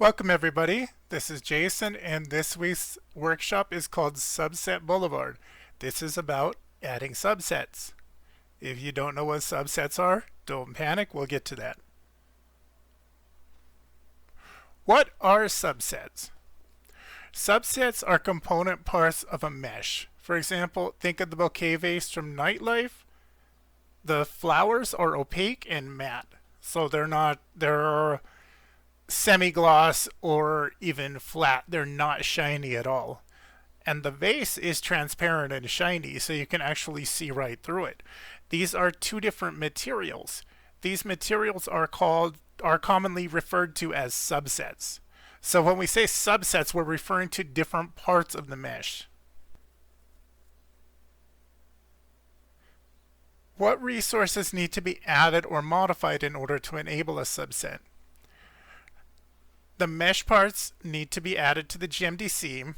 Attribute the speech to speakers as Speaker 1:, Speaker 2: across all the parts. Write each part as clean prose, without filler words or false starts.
Speaker 1: Welcome everybody, this is Jason and this week's workshop is called Subset Boulevard. This is about adding subsets. If you don't know what subsets are, don't panic, we'll get to that. What are subsets? Subsets are component parts of a mesh. For example, think of the bouquet vase from Nightlife. The flowers are opaque and matte, so they're semi-gloss or even flat. They're not shiny at all. And the vase is transparent and shiny, so you can actually see right through it. These are two different materials. These materials are commonly referred to as subsets. So when we say subsets, we're referring to different parts of the mesh. What resources need to be added or modified in order to enable a subset? The mesh parts need to be added to the GMDC.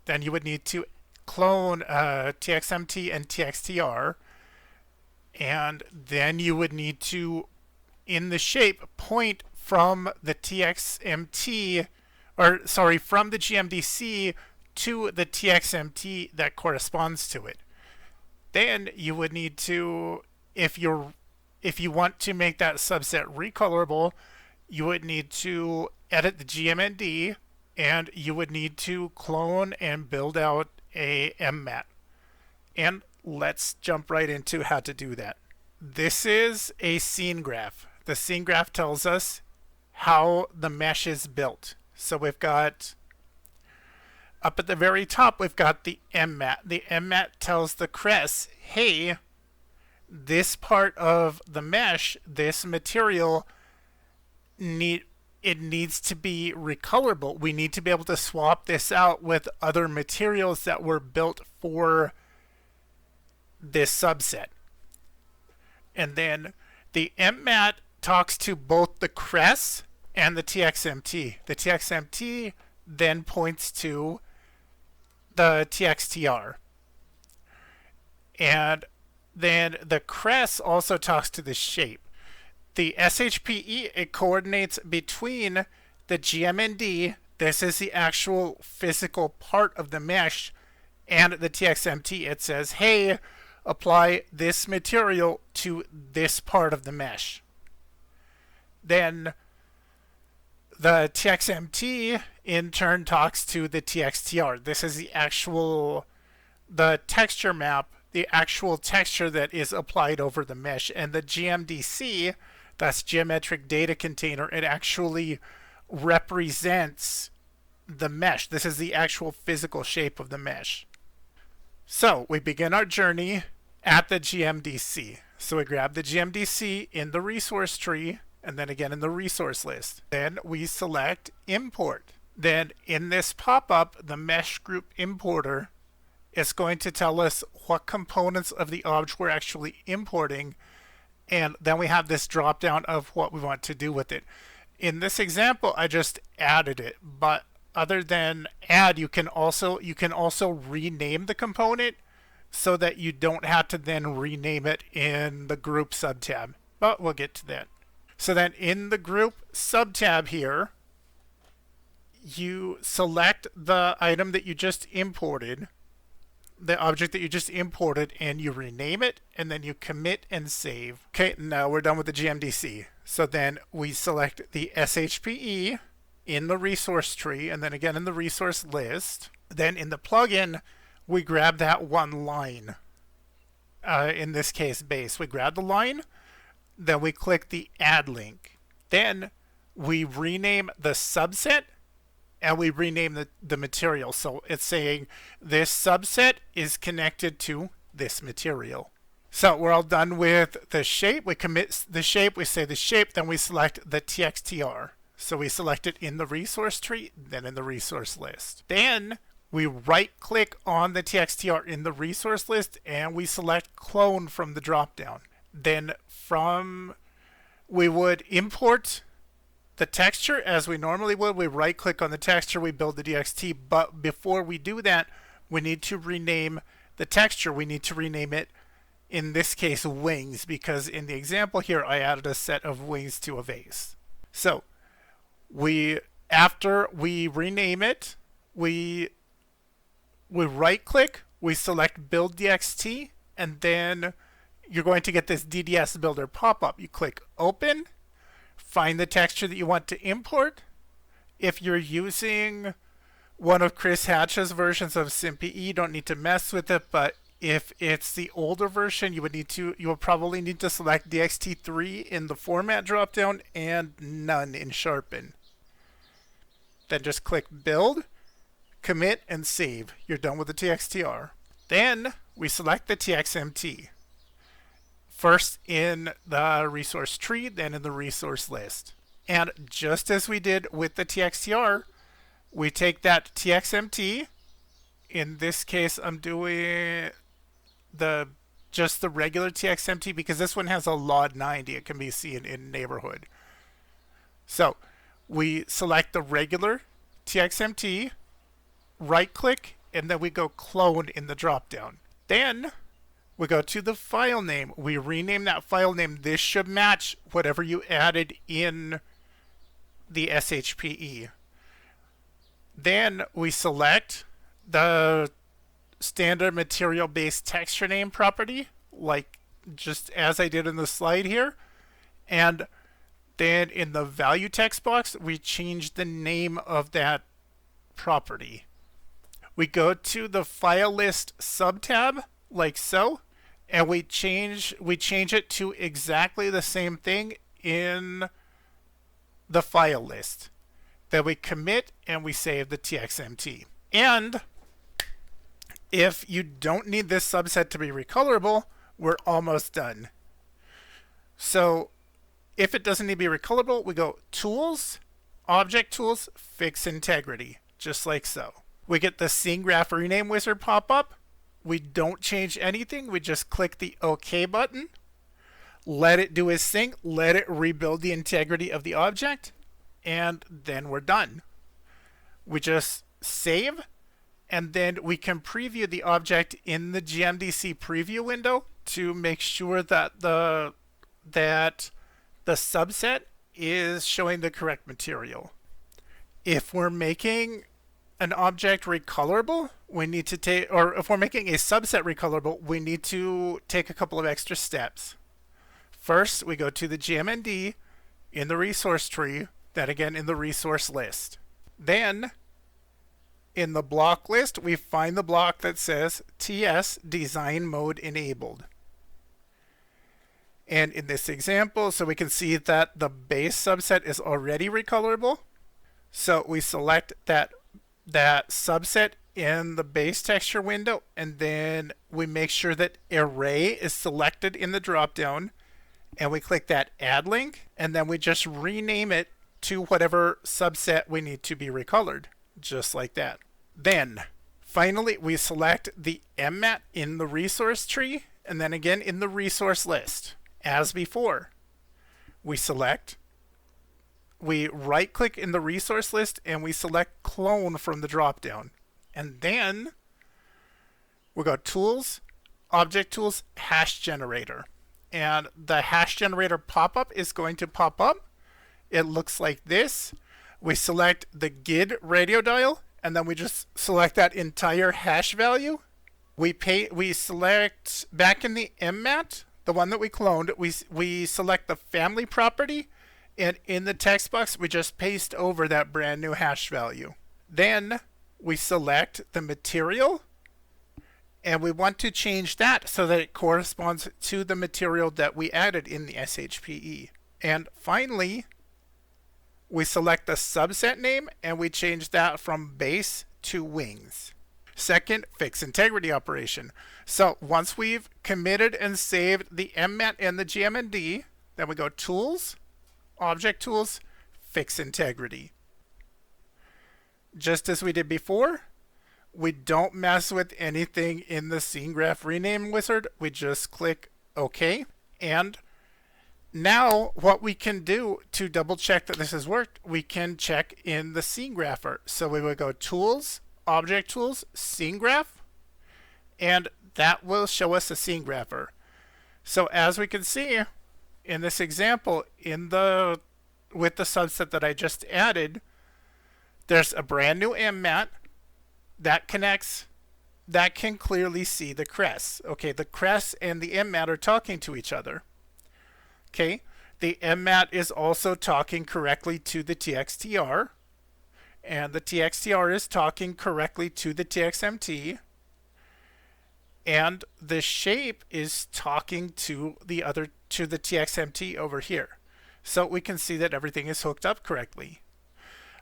Speaker 1: Then you would need to clone TXMT and TXTR. And then you would need to, in the shape, point from the TXMT, from the GMDC to the TXMT that corresponds to it. Then you would need to, if you want to make that subset recolorable, you would need to edit the GMND, and you would need to clone and build out a MMAT. And let's jump right into how to do that. This is a scene graph. The scene graph tells us how the mesh is built. So we've got, up at the very top, we've got the MMAT. The MMAT tells the crest, hey, this part of the mesh, this material, it needs to be recolorable. We need to be able to swap this out with other materials that were built for this subset. And then the MMAT talks to both the crest and the TXMT. The TXMT then points to the TXTR. And then the crest also talks to the shape. The SHPE, it coordinates between the GMND, this is the actual physical part of the mesh, and the TXMT. It says, hey, apply this material to this part of the mesh. Then the TXMT in turn talks to the TXTR. This is the texture map, the actual texture that is applied over the mesh. And the GMDC, that's geometric data container, it actually represents the mesh. This is the actual physical shape of the mesh. So we begin our journey at the GMDC. So we grab the GMDC in the resource tree and then again in the resource list. Then we select import. Then in this pop-up, the mesh group importer is going to tell us what components of the object we're actually importing. And then we have this drop down of what we want to do with it. In this example, I just added it, but other than add, you can also rename the component so that you don't have to then rename it in the group subtab. But we'll get to that. So then in the group subtab here, you select the item that you just imported, the object that you just imported, and you rename it, and then you commit and save. Okay, now we're done with the GMDC. So then we select the SHPE in the resource tree, and then again in the resource list. Then in the plugin, we grab that one line. In this case, base. We grab the line, then we click the add link. Then we rename the subset, and we rename the material. So it's saying this subset is connected to this material. So we're all done with the shape. We commit the shape, we say the shape, then we select the TXTR. So we select it in the resource tree, then in the resource list. Then we right click on the TXTR in the resource list and we select clone from the drop down. Then we would import the texture as we normally would. We right click on the texture, we build the DXT, but before we do that, we need to rename the texture. We need to rename it, in this case, wings, because in the example here, I added a set of wings to a vase. So we After we rename it, we right click, we select build DXT, and then you're going to get this DDS builder pop-up. You click open, find the texture that you want to import. If you're using one of Chris Hatch's versions of SHPE, you don't need to mess with it, but if it's the older version, you will probably need to select DXT3 in the format dropdown and none in sharpen. Then just click build, commit, and save. You're done with the TXTR. Then we select the TXMT. First in the resource tree, then in the resource list. And just as we did with the TXTR, we take that TXMT. In this case, I'm doing just the regular TXMT because this one has a LOD 90. It can be seen in neighborhood. So we select the regular TXMT, right click, and then we go clone in the dropdown. Then we go to the file name. We rename that file name. This should match whatever you added in the SHPE. Then we select the standard material based texture name property, like just as I did in the slide here. And then in the value text box, we change the name of that property. We go to the file list subtab, like so, and we change it to exactly the same thing in the file list. Then we commit and we save the TXMT. And if you don't need this subset to be recolorable, we're almost done. So if it doesn't need to be recolorable, we go Tools, Object Tools, Fix Integrity, just like so. We get the scenegraph rename wizard pop up. We don't change anything. We just click the OK button. Let it do its thing. Let it rebuild the integrity of the object. And then we're done. We just save. And then we can preview the object in the GMDC preview window to make sure that the subset is showing the correct material. If we're making an object recolorable, we need to take, or if we're making a subset recolorable, we need to take a couple of extra steps. First, we go to the GMND in the resource tree, then again in the resource list. Then, in the block list, we find the block that says TS Design Mode Enabled. And in this example, so we can see that the base subset is already recolorable. So we select that subset in the base texture window, and then we make sure that array is selected in the dropdown, and we click that add link, and then we just rename it to whatever subset we need to be recolored, just like that. Then finally we select the MMAT in the resource tree, and then again in the resource list. As before, we right click in the resource list and we select clone from the dropdown. And then we go Tools, Object Tools, Hash Generator. And the hash generator pop-up is going to pop up. It looks like this. We select the GID radio dial, and then we just select that entire hash value. We select back in the MMAT, the one that we cloned, we select the family property, and in the text box, we just paste over that brand new hash value. Then we select the material, and we want to change that so that it corresponds to the material that we added in the SHPE. And finally, we select the subset name, and we change that from base to wings. Second, fix integrity operation. So once we've committed and saved the MMAT and the GMND, then we go Tools, Object Tools, Fix Integrity. Just as we did before, we don't mess with anything in the scenegraph rename wizard. We just click OK. And now what we can do to double check that this has worked, we can check in the scenegrapher. So we would go Tools, Object Tools, Scenegraph, and that will show us a scenegrapher. So as we can see in this example, with the subset that I just added, There's a brand new MMAT that connects, that can clearly see the crests. Okay, the crests and the MMAT are talking to each other. Okay, the MMAT is also talking correctly to the TXTR, and the TXTR is talking correctly to the TXMT, and the shape is talking to the TXMT over here. So we can see that everything is hooked up correctly.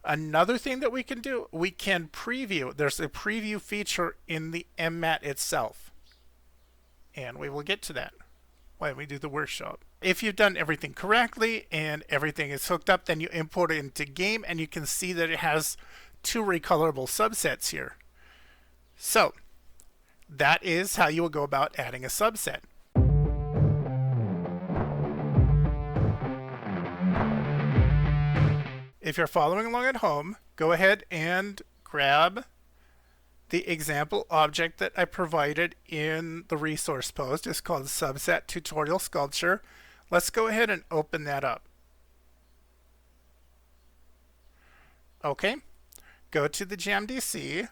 Speaker 1: Another thing that we can do, we can preview. There's a preview feature in the MMAT itself, and we will get to that when we do the workshop. If you've done everything correctly and everything is hooked up, then you import it into game, and you can see that it has 2 recolorable subsets here. So that is how you will go about adding a subset. If you're following along at home, go ahead and grab the example object that I provided in the resource post. It's called Subset Tutorial Sculpture. Let's go ahead and open that up. Okay, go to the GMDC,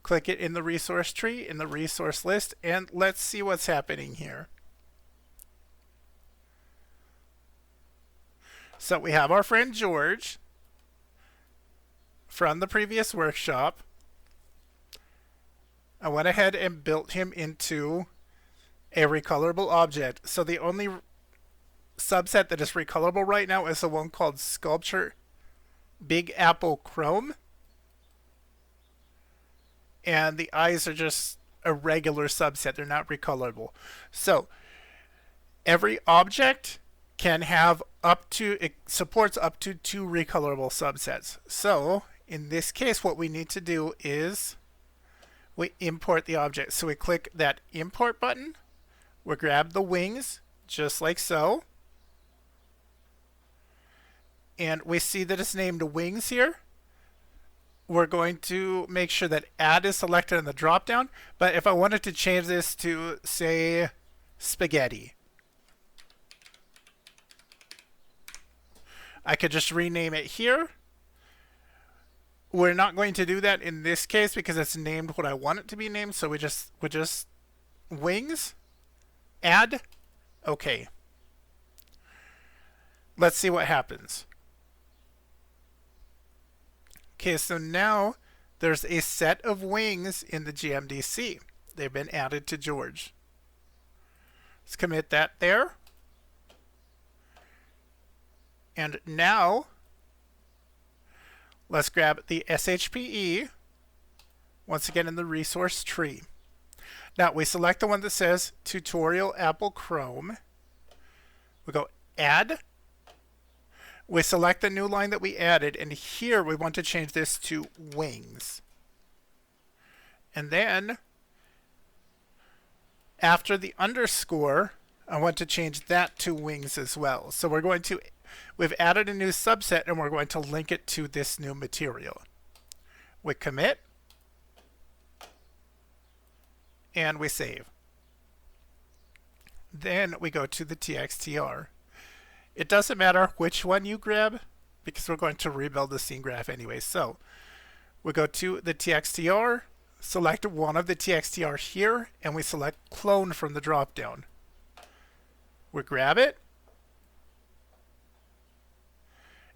Speaker 1: click it in the resource tree, in the resource list, and let's see what's happening here. So we have our friend George from the previous workshop. I went ahead and built him into a recolorable object. So the only subset that is recolorable right now is the one called Sculpture Big Apple Chrome. And the eyes are just a regular subset. They're not recolorable. So every object can have it supports up to 2 recolorable subsets. So in this case, what we need to do is we import the object. So we click that import button, we grab the wings just like so, and we see that it's named wings here. We're going to make sure that add is selected in the drop down, but if I wanted to change this to say spaghetti, I could just rename it here. We're not going to do that in this case because it's named what I want it to be named. So we just wings, add, okay. Let's see what happens. Okay, so now there's a set of wings in the GMDC. They've been added to George. Let's commit that there. And now, let's grab the SHPE, once again in the resource tree. Now, we select the one that says Tutorial Apple Chrome. We go Add. We select the new line that we added, and here we want to change this to Wings. And then, after the underscore, I want to change that to Wings as well. So we've added a new subset, and we're going to link it to this new material. We commit, and we save. Then we go to the TXTR. It doesn't matter which one you grab because we're going to rebuild the scene graph anyway. So we go to the TXTR, select one of the TXTR here, and we select clone from the drop down. We grab it,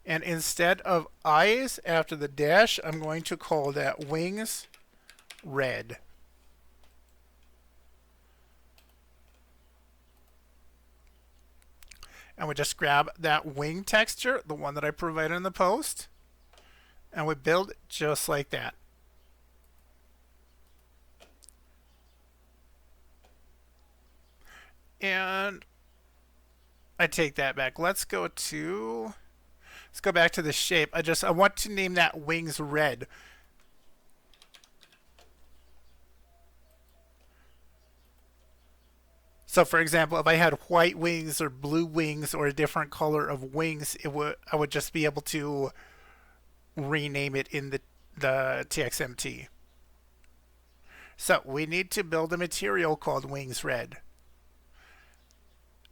Speaker 1: and instead of eyes after the dash, I'm going to call that wings red. And we just grab that wing texture, the one that I provided in the post, and we build it just like that. And I take that back. Let's go back to the shape. I want to name that wings red. So for example, if I had white wings or blue wings or a different color of wings, I would just be able to rename it in the TXMT. So we need to build a material called wings red.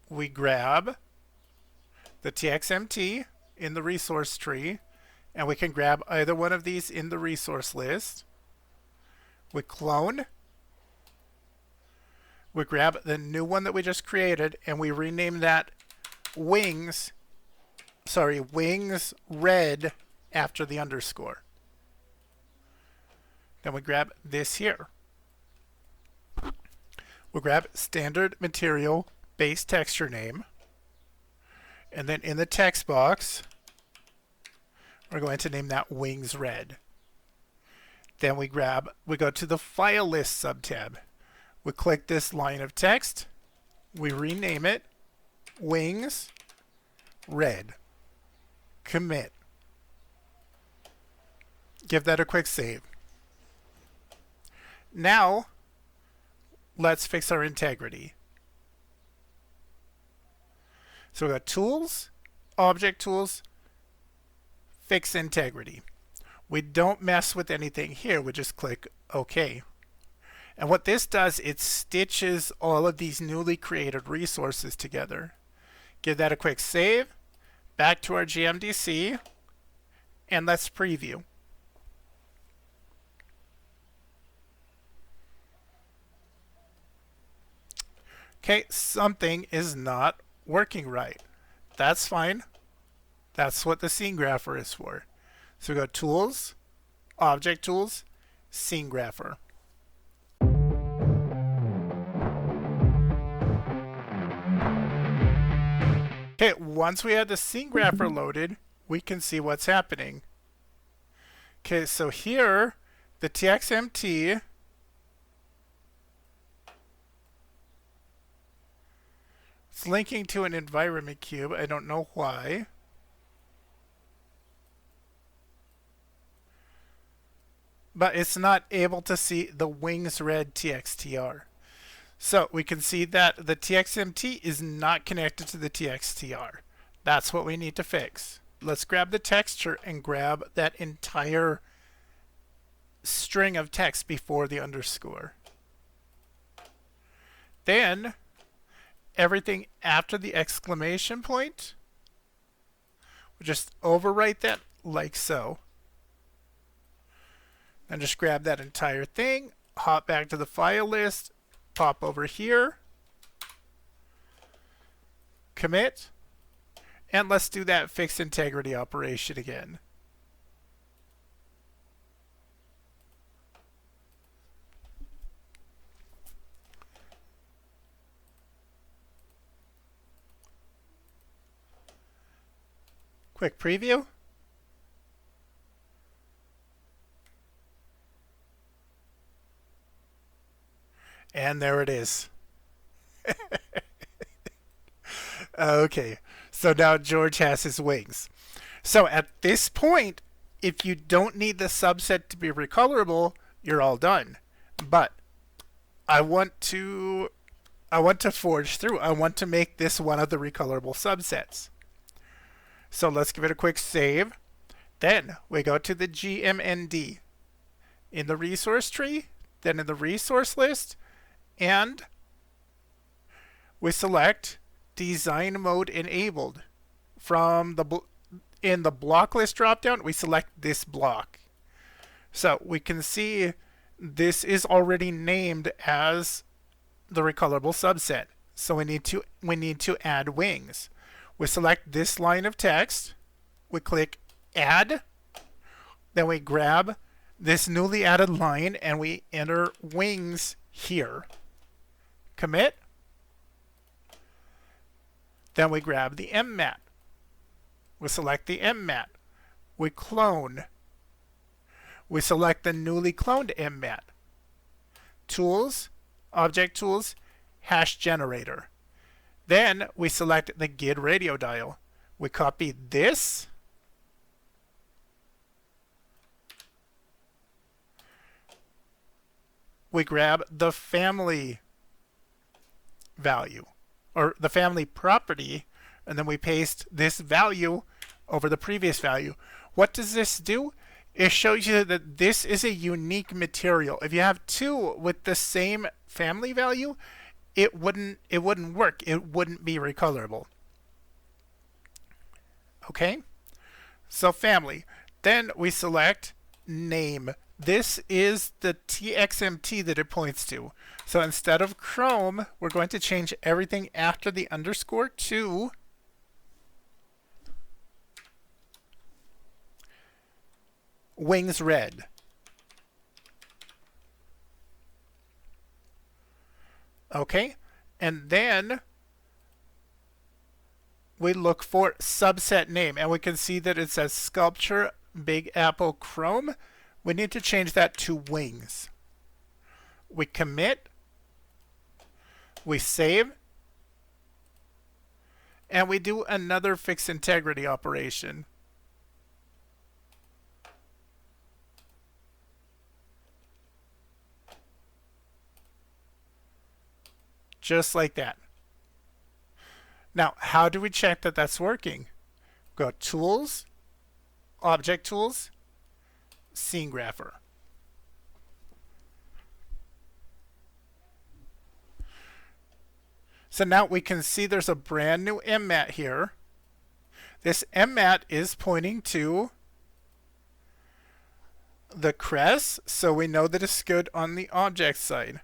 Speaker 1: We grab the TXMT in the resource tree, and we can grab either one of these in the resource list. We clone. We grab the new one that we just created, and we rename that wings red after the underscore. Then we grab this here. We'll grab standard material base texture name, and then in the text box we're going to name that wings red. Then we go to the file list subtab. We click this line of text, we rename it wings red. Commit. Give that a quick save. Now let's fix our integrity. So we got tools, object tools, fix integrity. We don't mess with anything here, we just click OK. And what this does, it stitches all of these newly created resources together. Give that a quick save, back to our GMDC, and let's preview. Okay, something is not working right. That's fine. That's what the scene grapher is for. So we go tools, object tools, scene grapher. Okay, once we have the scene grapher loaded, we can see what's happening. Okay, so here, the TXMT it's linking to an environment cube. I don't know why. But it's not able to see the wings red TXTR. So we can see that the TXMT is not connected to the TXTR. That's what we need to fix. Let's grab the texture and grab that entire string of text before the underscore. Then everything after the exclamation point, we'll just overwrite that like so. And just grab that entire thing, hop back to the file list, pop over here, commit, and let's do that fix integrity operation again. Quick preview. And there it is. Okay, so now George has his wings. So at this point, if you don't need the subset to be recolorable, you're all done. But I want to forge through. I want to make this one of the recolorable subsets. So let's give it a quick save. Then we go to the GMND in the resource tree, then in the resource list, and we select design mode enabled. From in the block list dropdown, we select this block. So we can see this is already named as the recolorable subset. So we need to add wings. We select this line of text, we click add, then we grab this newly added line and we enter wings here. Commit. Then we grab the MMAT. We select the MMAT. We clone. We select the newly cloned MMAT. Tools, object tools, hash generator. Then we select the GID radio dial. We copy this. We grab the family value, or the family property, and then we paste this value over the previous value. What does this do? It shows you that this is a unique material. If you have two with the same family value, it wouldn't work. It wouldn't be recolorable. Okay? So family. Then we select name. This is the TXMT that it points to. So instead of Chrome, we're going to change everything after the underscore to wings red. Okay, and then we look for subset name, and we can see that it says Sculpture Big Apple Chrome. We need to change that to wings. We commit, we save, and we do another fix integrity operation. Just like that. Now, how do we check that that's working? Go Tools, Object Tools, Scenegrapher. So now we can see there's a brand new MMAT here. This MMAT is pointing to the crest, so we know that it's good on the object side.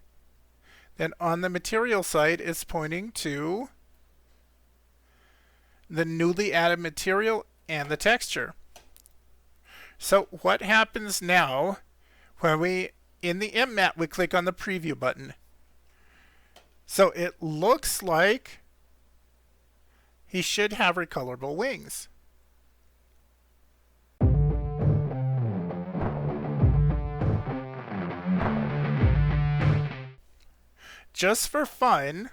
Speaker 1: Then on the material side, it's pointing to the newly added material and the texture. So what happens now when we, in the MMAT, we click on the preview button? So it looks like he should have recolorable wings. Just for fun,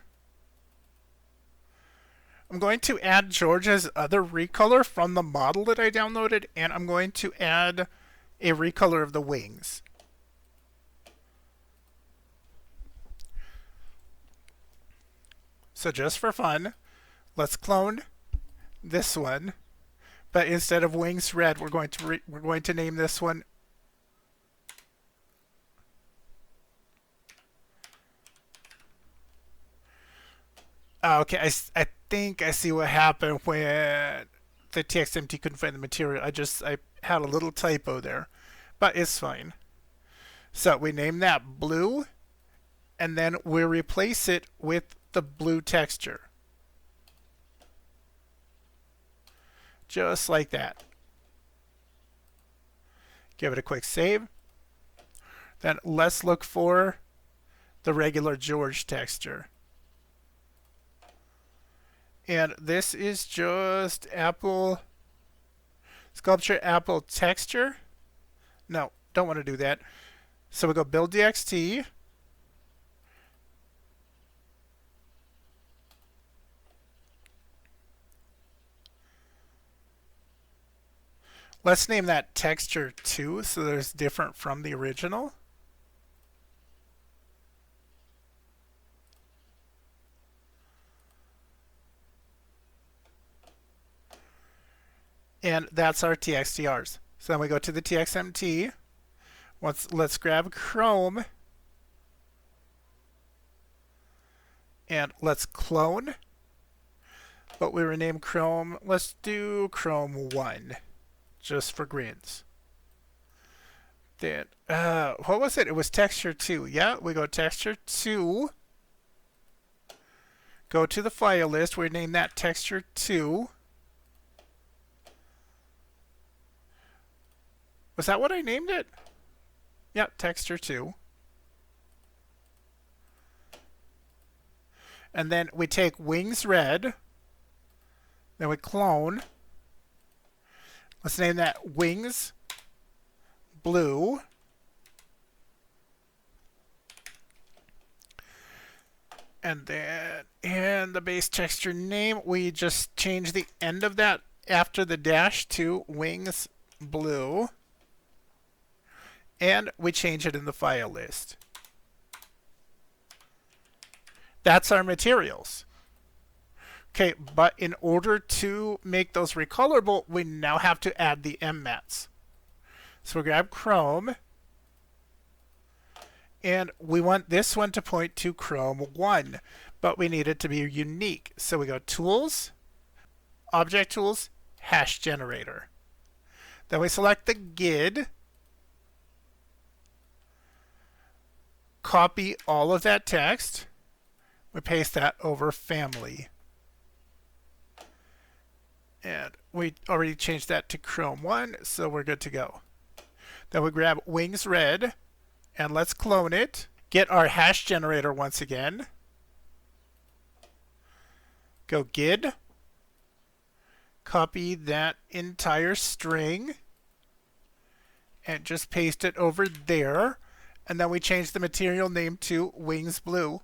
Speaker 1: I'm going to add George's other recolor from the model that I downloaded, and I'm going to add a recolor of the wings. So just for fun, let's clone this one, but instead of wings red, we're going to name this one okay, I think I see what happened when the TXMT couldn't find the material. I had a little typo there, but it's fine. So we name that blue, and then we replace it with the blue texture. Just like that. Give it a quick save. Then let's look for the regular George texture. And this is just Apple Sculpture Apple Texture. No, don't want to do that. So we go build DXT. Let's name that texture 2 so that it's different from the original. And that's our TXTRs. So then we go to the TXMT. Let's grab Chrome. And let's clone. But we rename Chrome. Let's do Chrome 1. Just for grids. Then, what was it? It was texture 2. Yeah, we go texture 2. Go to the file list. We name that texture 2. Was that what I named it? Yeah, texture 2. And then we take wings red. Then we clone. Let's name that wings blue. And then in the base texture name, we just change the end of that after the dash to wings blue. And we change it in the file list. That's our materials. Okay, but in order to make those recolorable, we now have to add the MMATs. So we grab Chrome, and we want this one to point to Chrome 1, but we need it to be unique. So we go Tools, Object Tools, Hash Generator. Then we select the GID. Copy all of that text. We paste that over family. And we already changed that to Chrome 1, so we're good to go. Then we grab Wings Red, and let's clone it. Get our hash generator once again. Go GID. Copy that entire string. And just paste it over there. And then we change the material name to Wings Blue.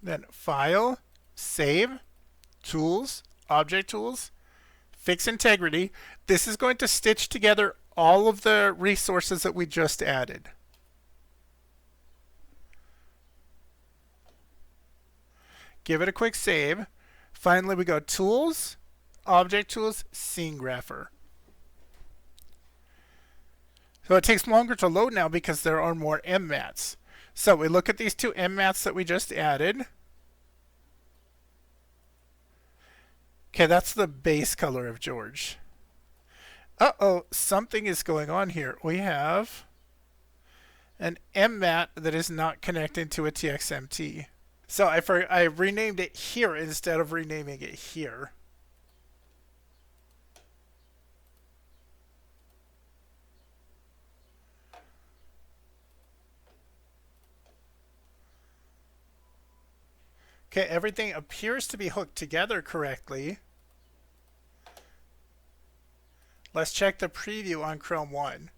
Speaker 1: Then File, Save, Tools, Object Tools, Fix Integrity. This is going to stitch together all of the resources that we just added. Give it a quick save. Finally, we go Tools, Object Tools, scenegraph. So it takes longer to load now because there are more MMATs. So we look at these two MMATs that we just added. Okay, that's the base color of George. Uh-oh, something is going on here. We have an MMAT that is not connecting to a TXMT. So I renamed it here instead of renaming it here. Okay, everything appears to be hooked together correctly. Let's check the preview on Chrome 1.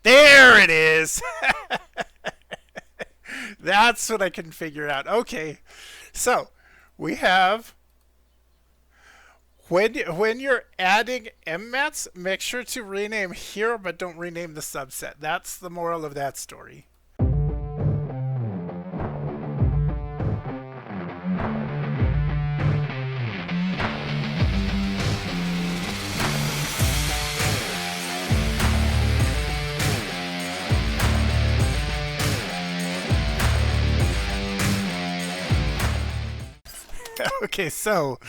Speaker 1: There it is! That's what I can figure out. Okay, so we have... When you're adding MMATs, make sure to rename here, but don't rename the subset. That's the moral of that story. Okay, so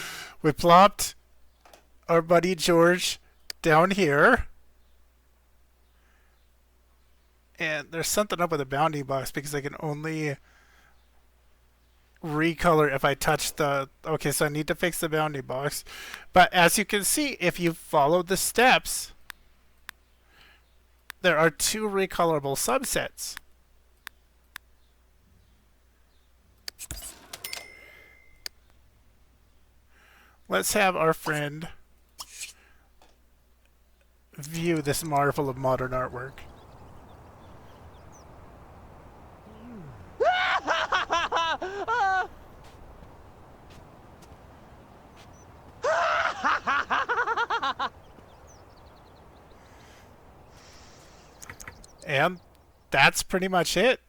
Speaker 1: we plopped our buddy George down here. And there's something up with the bounding box because I can only recolor if I touch the... Okay, so I need to fix the bounding box. But as you can see, if you follow the steps, there are two recolorable subsets. Let's have our friend view this marvel of modern artwork. And that's pretty much it.